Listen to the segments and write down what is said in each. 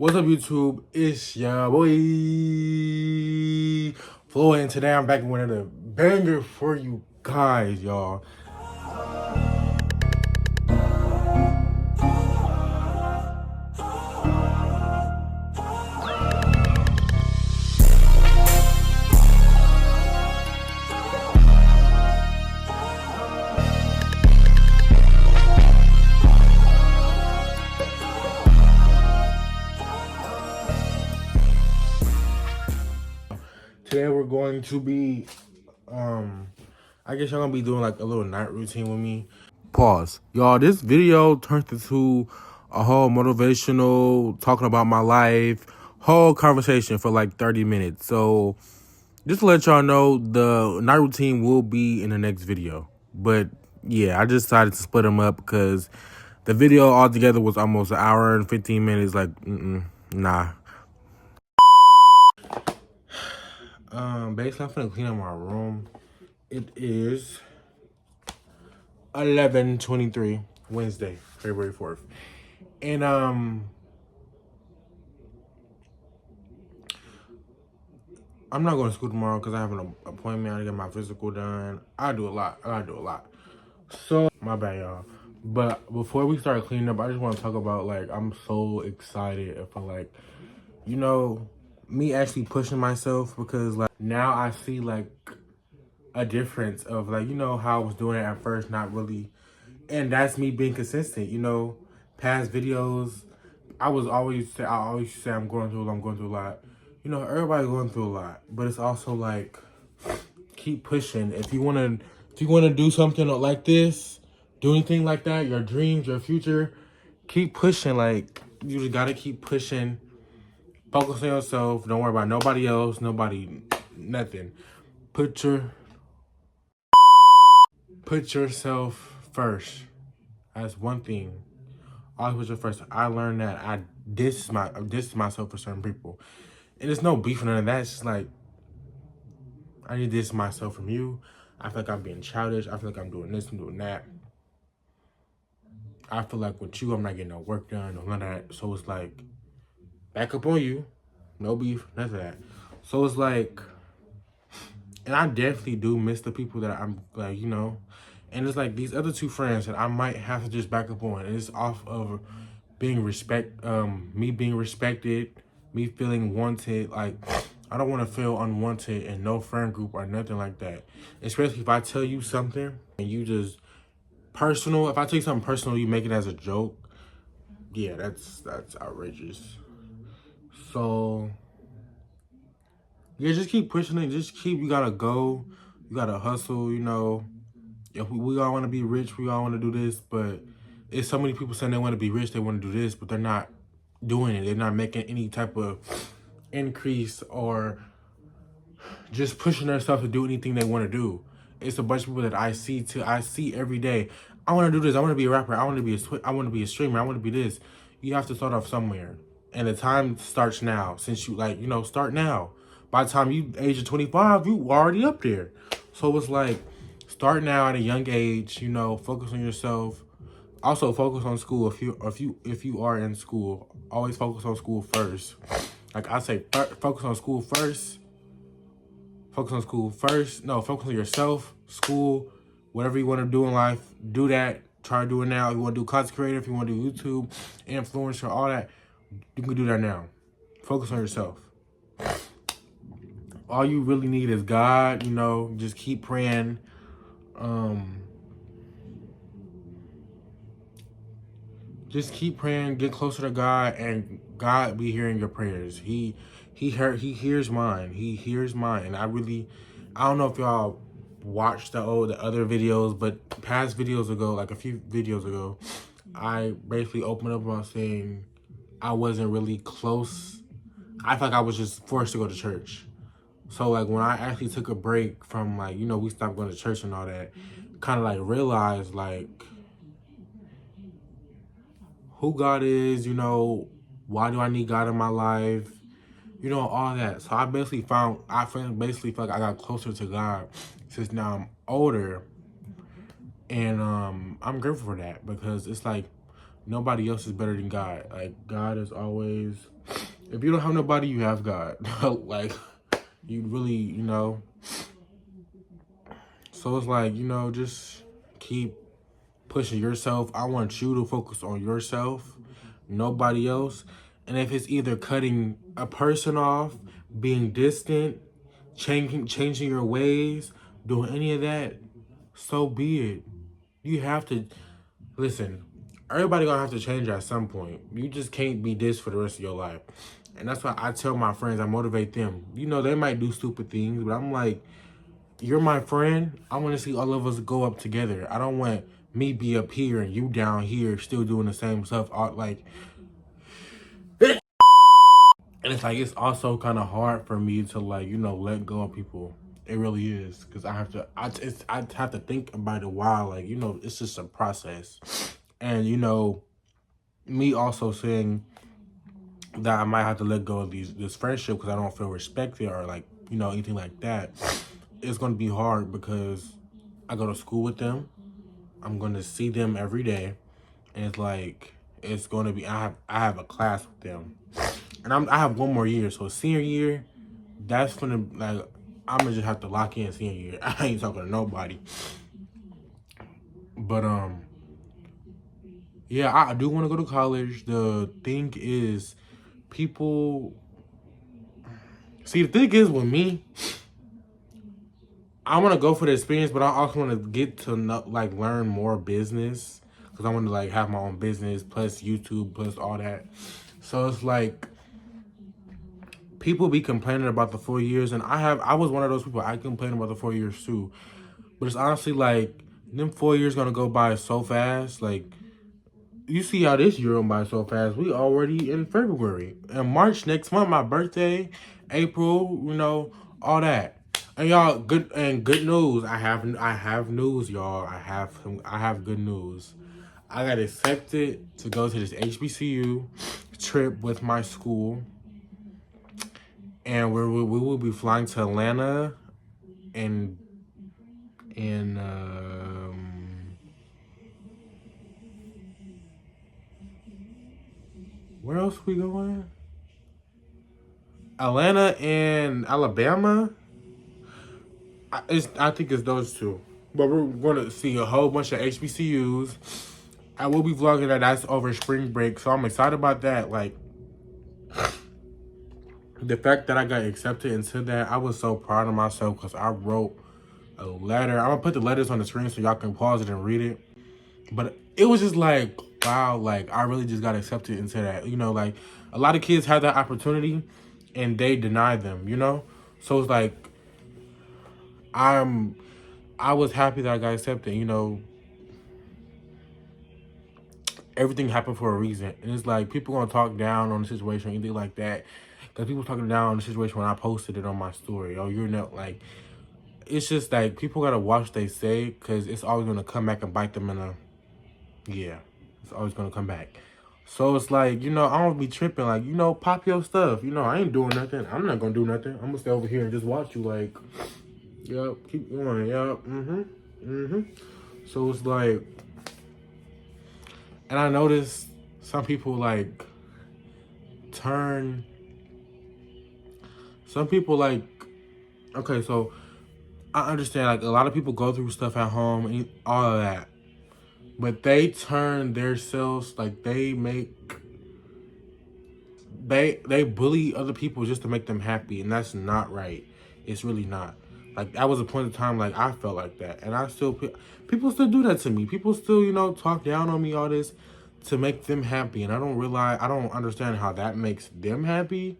What's up, YouTube? It's your boy Flo, and today I'm back with another banger for you guys, y'all. Today we're going to be, I guess y'all gonna be doing like a little night routine with me. Pause. Y'all, this video turned into a whole motivational, talking about my life, whole conversation for like 30 minutes. So just to let y'all know, the night routine will be in the next video. But yeah, I just decided to split them up because the video altogether was almost an hour and 15 minutes. Like, nah. Basically, I'm finna clean up my room. It is 11:23, Wednesday, February 4th. And, I'm not going to school tomorrow because I have an appointment. I gotta get my physical done. I do a lot. So, my bad, y'all. But before we start cleaning up, I just want to talk about, like, I'm so excited for, like, you know, me actually pushing myself because, like, now I see, like, a difference of, like, you know, how I was doing it at first, not really. And that's me being consistent, you know. Past videos, I always say I'm going through a lot. You know, everybody going through a lot. But it's also, like, keep pushing. If you wanna do something like this, do anything like that, your dreams, your future, keep pushing. Like, you just gotta keep pushing. Focus on yourself. Don't worry about nobody else, nothing. Put yourself first. That's one thing. Always put your first. I learned that I diss myself for certain people. And there's no beef or none of that. It's just like, I need this myself from you. I feel like I'm being childish. I feel like I'm doing this and doing that. I feel like with you, I'm not getting no work done, or none of that. So it's like, back up on you. No beef, none of that. So it's like, and I definitely do miss the people that I'm like, you know. And it's like these other two friends that I might have to just back up on. And it's off of being me being respected, me feeling wanted. Like, I don't want to feel unwanted in no friend group or nothing like that. Especially if I tell you something and you just personal. If I tell you something personal, you make it as a joke. Yeah, that's outrageous. So yeah, just keep pushing it. You gotta go. You gotta hustle, you know. If we all want to be rich, we all want to do this, but it's so many people saying they want to be rich, they want to do this, but they're not doing it. They're not making any type of increase or just pushing themselves to do anything they want to do. It's a bunch of people that I see every day. I want to do this. I want to be a rapper. I want to be a streamer. I want to be this. You have to start off somewhere. And the time starts now. Since you, like, you know, start now. By the time you age of 25, you already up there. So it's like, start now at a young age, you know, focus on yourself. Also focus on school. If you are in school, always focus on school first. Like I say, focus on school first. Focus on school first. No, focus on yourself, school, whatever you want to do in life, do that. Try to do it now. If you want to do content creator, if you want to do YouTube, influencer, all that, you can do that now. Focus on yourself. All you really need is God, you know, just keep praying. Just keep praying, get closer to God, and God be hearing your prayers. He hears mine. He hears mine. And I don't know if y'all watched the other videos, but past videos ago, like a few videos ago, I basically opened up about saying I wasn't really close. I felt like I was just forced to go to church. So like when I actually took a break from, like, you know, we stopped going to church and all that, kind of like realized like who God is, you know, why do I need God in my life, you know, all that. So I basically felt like I got closer to God since now I'm older. And I'm grateful for that because it's like nobody else is better than God. Like, God is always If you don't have nobody, you have God. Like, you really, so it's like, just keep pushing yourself. I want you to focus on yourself, nobody else. And if it's either cutting a person off, being distant, changing your ways, doing any of that, so be it. You have to listen. Everybody gonna have to change at some point. You just can't be this for the rest of your life. And that's why I tell my friends, I motivate them. They might do stupid things, but I'm like, you're my friend. I want to see all of us go up together. I don't want me be up here and you down here still doing the same stuff. Like, and it's like, it's also kind of hard for me to like, let go of people. It really is. Because I have to think about it a while. Like, it's just a process. And, me also saying that I might have to let go of this friendship because I don't feel respected or like, anything like that. It's going to be hard because I go to school with them. I'm going to see them every day. And it's like, it's going to be, I have a class with them. And I have one more year. So senior year, that's going to, like, I'm going to just have to lock in senior year. I ain't talking to nobody. But, yeah, I do want to go to college. The thing is, people, see, the thing is with me, I want to go for the experience, but I also want to get to like learn more business because I want to like have my own business plus YouTube plus all that. So it's like people be complaining about the 4 years, and I was one of those people. I complain about the 4 years too, but it's honestly like them 4 years gonna go by so fast. Like you see how this year went by so fast. We already in February and March next month, my birthday, April, all that. And y'all, good news. I have news, y'all. I have good news. I got accepted to go to this HBCU trip with my school, and we will be flying to Atlanta, and where else we going? Atlanta and Alabama. I think it's those two. But we're going to see a whole bunch of HBCUs. I will be vlogging that. That's over spring break. So I'm excited about that. Like, the fact that I got accepted into that, I was so proud of myself because I wrote a letter. I'm going to put the letters on the screen so y'all can pause it and read it. But it was just like, wow, like, I really just got accepted into that. Like, a lot of kids have that opportunity and they deny them, So it's like, I was happy that I got accepted, Everything happened for a reason. And it's like, people gonna talk down on the situation or anything like that. Because people talking down on the situation when I posted it on my story. Oh, you're not, like, it's just like, people gotta watch what they say. Because it's always gonna come back and bite them in a, yeah. It's always gonna come back. So it's like, I don't be tripping. Like, pop your stuff. I ain't doing nothing. I'm not gonna do nothing. I'm gonna stay over here and just watch you, like, yep, keep going, yep, So it's like, and I noticed some people like okay, so I understand like a lot of people go through stuff at home and all of that, but they turn their selves, like they bully other people just to make them happy, and that's not right. It's really not. Like, that was a point of time, like, I felt like that. And people still do that to me. People still, talk down on me, all this, to make them happy. And I don't understand how that makes them happy.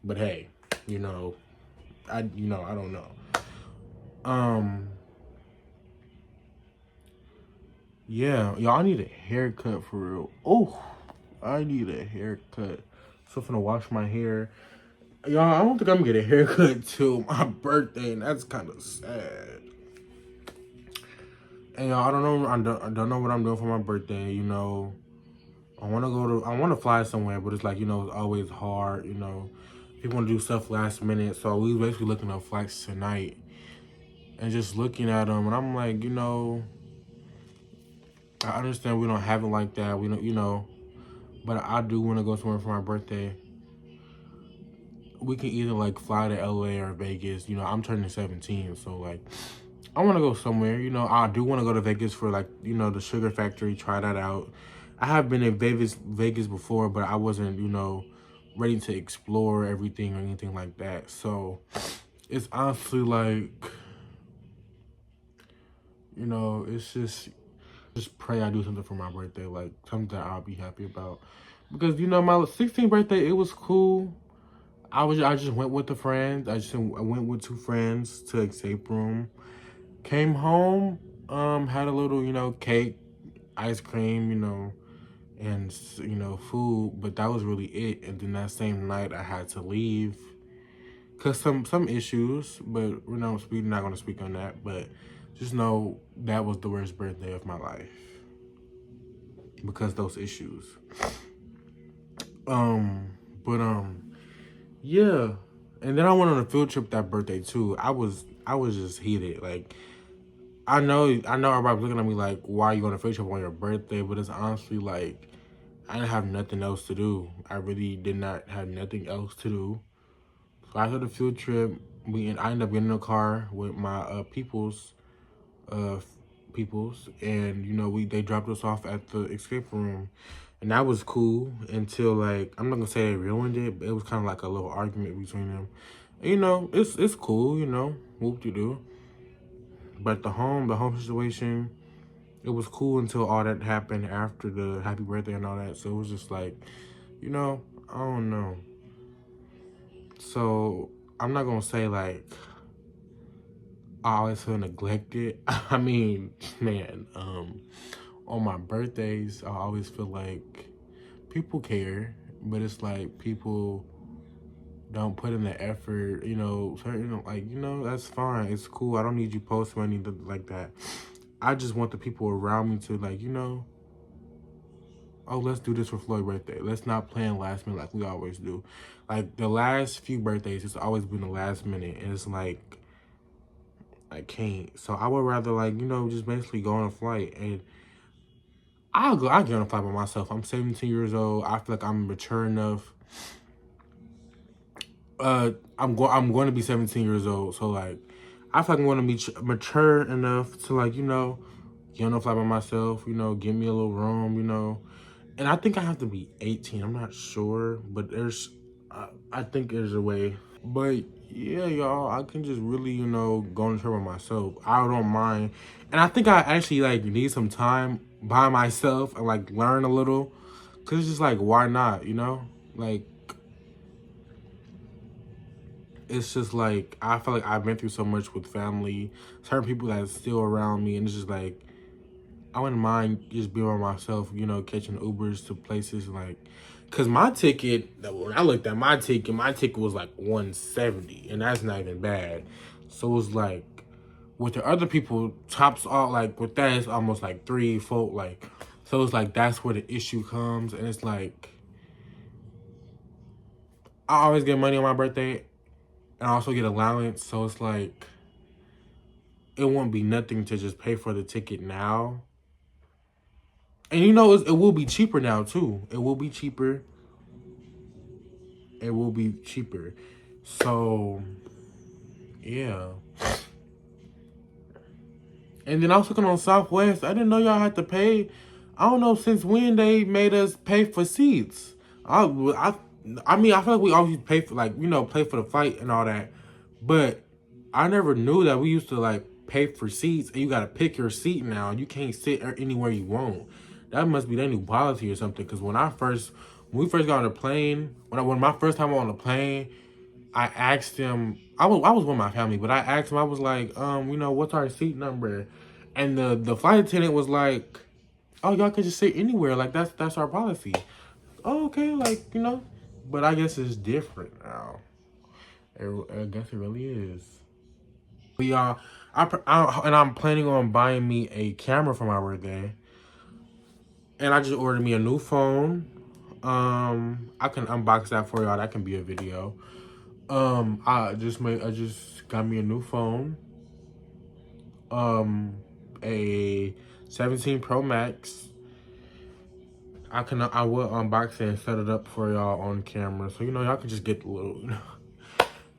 But hey, I don't know. Yeah, y'all need a haircut for real. Oh, I need a haircut. So I'm finna wash my hair. Y'all, I don't think I'm gonna get a haircut till my birthday, and that's kind of sad. And y'all, I don't know what I'm doing for my birthday. I want to fly somewhere, but it's like, it's always hard. People want to do stuff last minute, so we basically looking at flights tonight, and just looking at them, and I'm like, I understand we don't have it like that. We don't, but I do want to go somewhere for my birthday. we can either like fly to LA or Vegas. You know, I'm turning 17, so like I want to go somewhere. You know, I do want to go to Vegas for like, you know, the Sugar Factory, try that out. I have been in Vegas before, but I wasn't, you know, ready to explore everything or anything like that. So it's honestly like, you know, it's just pray I do something for my birthday, like something that I'll be happy about. Because, you know, my 16th birthday, it was cool. I just went with the friends. I went with 2 friends to escape room. Came home, had a little, you know, cake, ice cream, you know, and, you know, food, but that was really it. And then that same night I had to leave because some issues, but we're not going to speak on that, but just know that was the worst birthday of my life because those issues. But yeah. And then I went on a field trip that birthday too. I was just heated. Like I know everybody's looking at me like, why are you on a field trip on your birthday? But it's honestly like I didn't have nothing else to do. I really did not have nothing else to do. So after the field trip, I ended up getting in a car with my uh peoples, and you know they dropped us off at the escape room, and that was cool until like I'm not gonna say they ruined it, but it was kind of like a little argument between them. And, you know, it's cool, you know, whoop de do. But the home situation, it was cool until all that happened after the happy birthday and all that. So it was just like, you know, I don't know. So I'm not gonna say like I always feel neglected. I mean, man, on my birthdays, I always feel like people care, but it's like people don't put in the effort, you know, certain, like, you know, that's fine. It's cool. I don't need you posting anything like that. I just want the people around me to, like, you know, oh, let's do this for Floyd's birthday. Let's not plan last minute like we always do. Like, the last few birthdays, it's always been the last minute, and it's like, I can't. So I would rather, like, you know, just basically go on a flight, and I'll get on a flight by myself. I'm 17 years old. I feel like I'm mature enough. I'm going to be 17 years old, so like I feel like I'm going to be mature enough to, like, you know, get on a flight by myself, you know, give me a little room, you know. And I think I have to be 18. I'm not sure, but I think there's a way. But yeah, y'all, I can just really, you know, go on a trip by myself. I don't mind. And I think I actually like need some time by myself and like learn a little. Cause it's just like, why not, you know? Like, it's just like, I feel like I've been through so much with family, certain people that's still around me, and it's just like, I wouldn't mind just being by myself, you know, catching Ubers to places like, cause my ticket, when I looked at my ticket was like 170, and that's not even bad. So it was like, with the other people, tops all like, with that, it's almost like 3, 4, like, so it's like, that's where the issue comes, and it's like, I always get money on my birthday, and I also get allowance, so it's like, it won't be nothing to just pay for the ticket now. And you know, it will be cheaper now too. It will be cheaper. It will be cheaper. So, yeah. And then I was looking on Southwest. I didn't know y'all had to pay. I don't know since when they made us pay for seats. I mean, I feel like we always pay for, like, you know, pay for the flight and all that. But I never knew that we used to, like, pay for seats and you got to pick your seat now. You can't sit anywhere you want. That must be their new policy or something. Because when we first got on the plane, when my first time on the plane, I asked him, I was with my family, but I asked him, I was like, you know, what's our seat number? And the flight attendant was like, oh, y'all can just sit anywhere. Like, that's our policy. Oh, okay, like, you know. But I guess it's different now. I guess it really is. But y'all, and I'm planning on buying me a camera for my birthday. And I just ordered me a new phone. I can unbox that for y'all. That can be a video. I just got me a new phone. A 17 Pro Max. I will unbox it and set it up for y'all on camera, so you know y'all can just get the little, you know.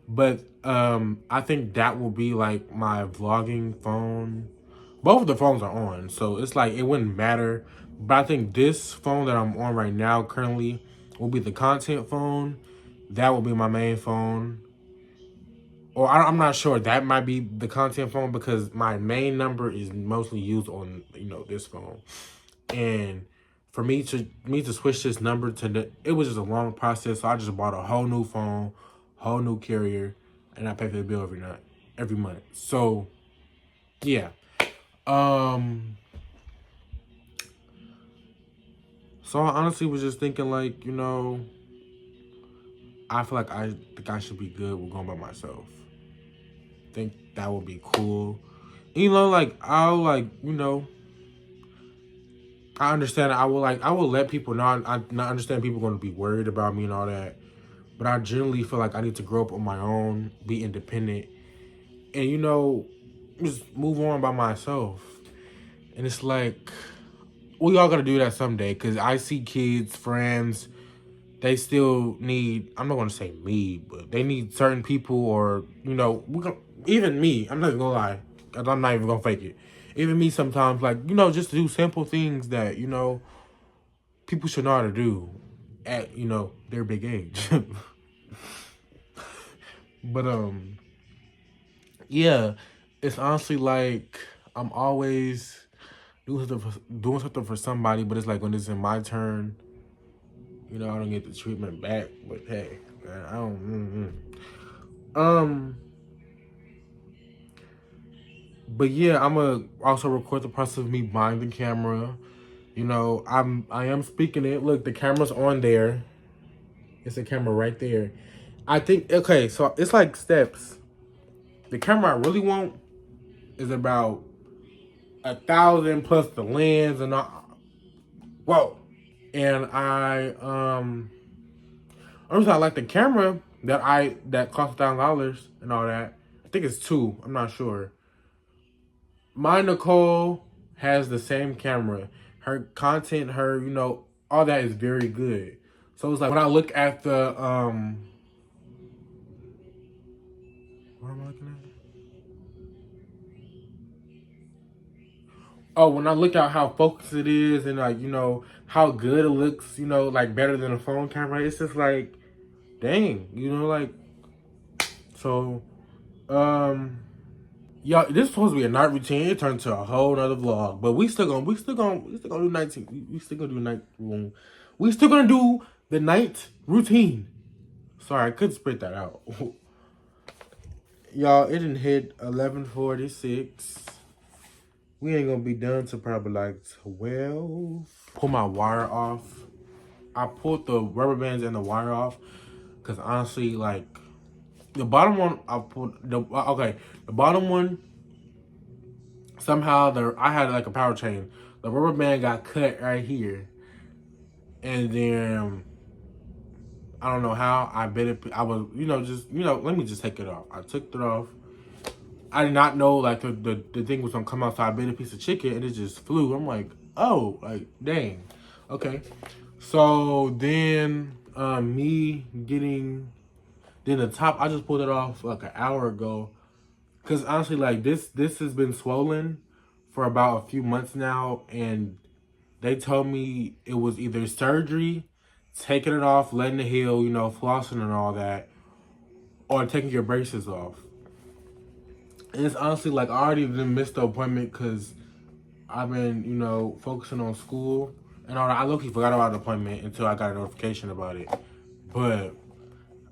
But I think that will be like my vlogging phone. Both of the phones are on, so it's like it wouldn't matter. But I think this phone that I'm on right now currently will be the content phone. That will be my main phone. Or I'm not sure. That might be the content phone because my main number is mostly used on, this phone. And for me to switch this number it was just a long process. So I just bought a whole new phone, whole new carrier, and I pay for the bill every month. So yeah. So I honestly was just thinking like, I feel like I think I should be good with going by myself. Think that would be cool. Like I'll like, I understand. I will let people know. I understand people going to be worried about me and all that, but I generally feel like I need to grow up on my own, be independent, and just move on by myself. And it's like we all gotta do that someday. Cause I see kids, friends, they still need. I'm not gonna say me, but they need certain people, or even me. I'm not even gonna lie. I'm not even gonna fake it. Even me sometimes, like just to do simple things that people should know how to do at their big age. But yeah, it's honestly like I'm always doing something for somebody, but it's like when it's in my turn, I don't get the treatment back. But hey, man, I don't. But yeah, I'm gonna also record the process of me buying the camera. I am speaking it. Look, the camera's on there. It's a camera right there. I think, okay, so it's like steps. The camera I really want is about 1,000 plus the lens and all. Whoa. And honestly, I like the camera that cost $1,000 and all that. I think it's two. I'm not sure. My Nicole has the same camera. Her content, all that is very good. So it's like when I look at the what am I looking at? Oh, when I look at how focused it is and like, how good it looks, like better than a phone camera, it's just like, dang, like, so, y'all, this is supposed to be a night routine. It turned to a whole nother vlog, but we still gonna do night. We still gonna do night room. We still gonna do the night routine. Sorry, I couldn't spit that out. Y'all, it didn't hit 11:46. We ain't gonna be done till probably like 12. Pull my wire off. I pulled the rubber bands and the wire off because honestly, like the bottom one, the bottom one. Somehow I had like a power chain. The rubber band got cut right here, and then I don't know how. I bet it. I was let me just take it off. I took it off. I did not know like the thing was gonna come out, so I bit a piece of chicken and it just flew. I'm like, oh, like dang, okay. So then then the top, I just pulled it off like an hour ago, cause honestly like this has been swollen for about a few months now, and they told me it was either surgery, taking it off, letting it heal, flossing and all that, or taking your braces off. And it's honestly like I already didn't miss the appointment because I've been, focusing on school and all that. I low-key forgot about the appointment until I got a notification about it. But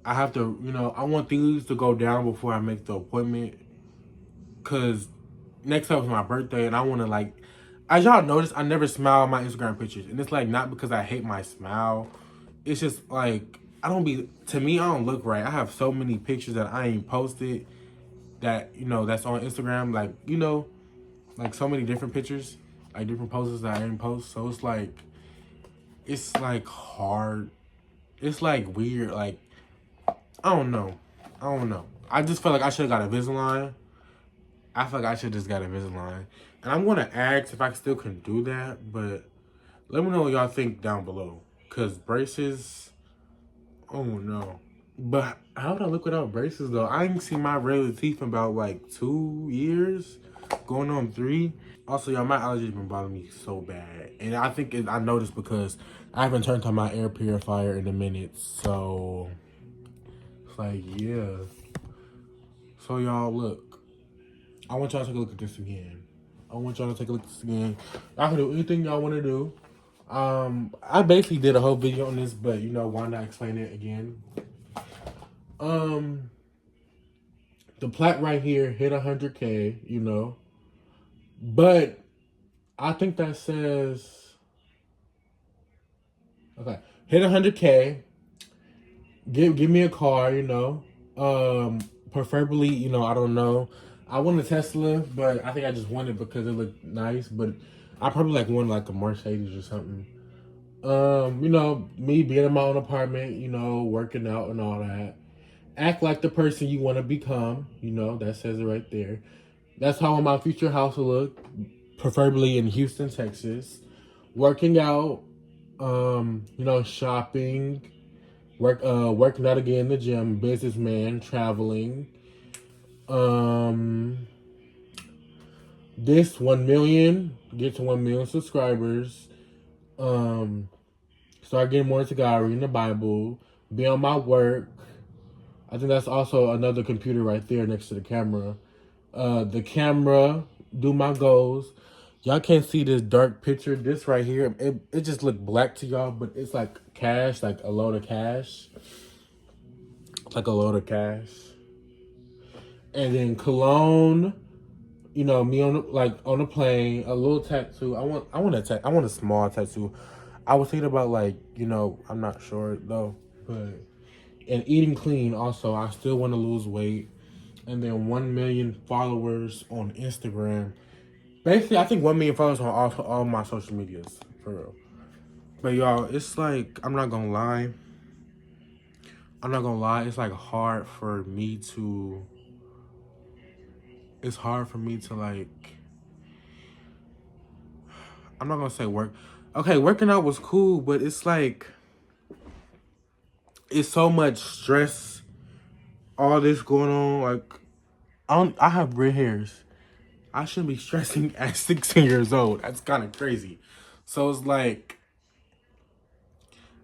I have to, I want things to go down before I make the appointment, because next up is my birthday and I want to like, as y'all notice, I never smile in my Instagram pictures. And it's like not because I hate my smile. It's just like, to me, I don't look right. I have so many pictures that I ain't posted that, that's on Instagram. Like so many different pictures, like different poses that I didn't post. So it's like hard. It's like weird. Like, I don't know. I just feel like I should have got Invisalign. I feel like I should just got Invisalign. And I'm going to ask if I still can do that. But let me know what y'all think down below. Because braces, oh no. But how would I look without braces though? I ain't seen my regular teeth in about like 2 years, going on 3. Also, y'all, my allergies been bothering me so bad, and I think I noticed because I haven't turned on my air purifier in a minute. So it's like, yeah. So y'all, look, I want y'all to take a look at this again. Y'all can do anything y'all want to do. I basically did a whole video on this, but you know, why not explain it again? The plaque right here hit 100K, you know, but I think that says, okay, hit 100K. Give me a car, you know. Preferably, you know, I don't know. I want a Tesla, but I think I just want it because it looked nice. But I probably like want like a Mercedes or something. You know, me being in my own apartment, you know, working out and all that. Act like the person you want to become, you know, that says it right there. That's how my future house will look, preferably in Houston, Texas. Working out, you know, shopping, working out again in the gym, businessman, traveling. This 1 million, get to 1 million subscribers. Start getting more into God, reading the Bible, be on my work. I think that's also another computer right there next to the camera. The camera, do my goals. Y'all can't see this dark picture. This right here, it just looked black to y'all, but it's like cash, like a load of cash. Like a load of cash. And then cologne, you know, me on on a plane, a little tattoo. I want a small tattoo. I was thinking about like, you know, I'm not sure though, but and eating clean also. I still want to lose weight. And then 1 million followers on Instagram. Basically, I think 1 million followers on all my social medias, for real. But y'all, it's like, I'm not gonna lie. It's like hard for me to like, I'm not gonna say work. Okay, working out was cool, but it's like, it's so much stress, all this going on. Like, I have red hairs. I shouldn't be stressing at 16 years old. That's kind of crazy. So it's like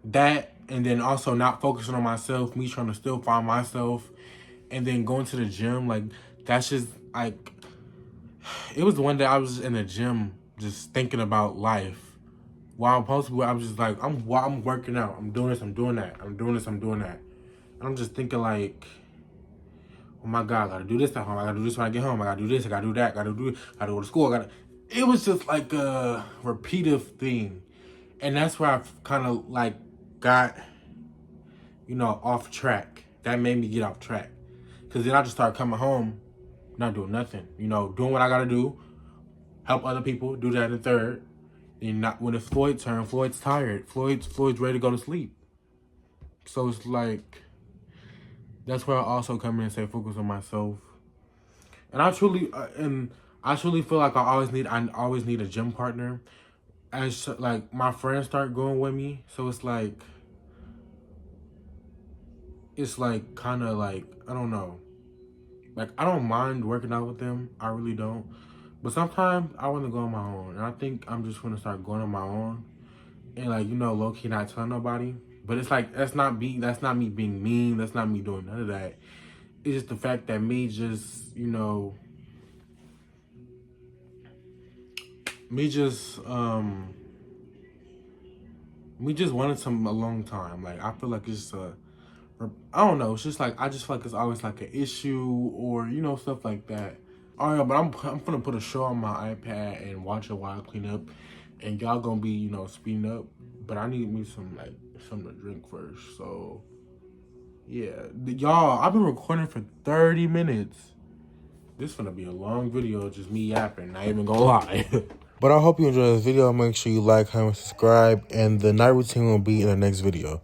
that, and then also not focusing on myself, me trying to still find myself, and then going to the gym. Like, that's just like, it was one day I was in the gym just thinking about life. While I'm supposed to be, I was just like, I'm working out. I'm doing this, I'm doing that. I'm doing this, I'm doing that. And I'm just thinking like, oh my God, I gotta do this at home. I gotta do this when I get home. I gotta do this, I gotta do that, I gotta go to school. It was just like a repetitive thing. And that's where I kind of like got, you know, off track. That made me get off track. Because then I just started coming home, not doing nothing. You know, doing what I gotta do, help other people, do that in the third. And not when it's Floyd's turn, Floyd's tired. Floyd's ready to go to sleep. So it's like, that's where I also come in and say focus on myself. And I truly feel like I always need a gym partner. As like my friends start going with me, so it's like kind of like, I don't know. Like, I don't mind working out with them. I really don't. But sometimes I want to go on my own. And I think I'm just going to start going on my own. And, like, you know, low-key not telling nobody. But it's like, that's not me being mean. That's not me doing none of that. It's just the fact that me just, you know, me just wanted some a long time. Like, I feel like it's I don't know. It's just like, I just feel like it's always like an issue or, you know, stuff like that. All right, but I'm gonna put a show on my iPad and watch it while I clean up, and y'all gonna be, you know, speeding up. But I need me something to drink first. So yeah, y'all, I've been recording for 30 minutes. This gonna be a long video, just me yapping. Not even gonna lie. But I hope you enjoyed this video. Make sure you like, comment, subscribe, and the night routine will be in the next video.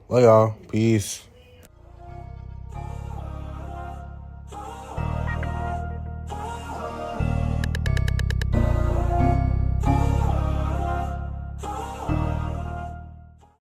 Love y'all. Peace.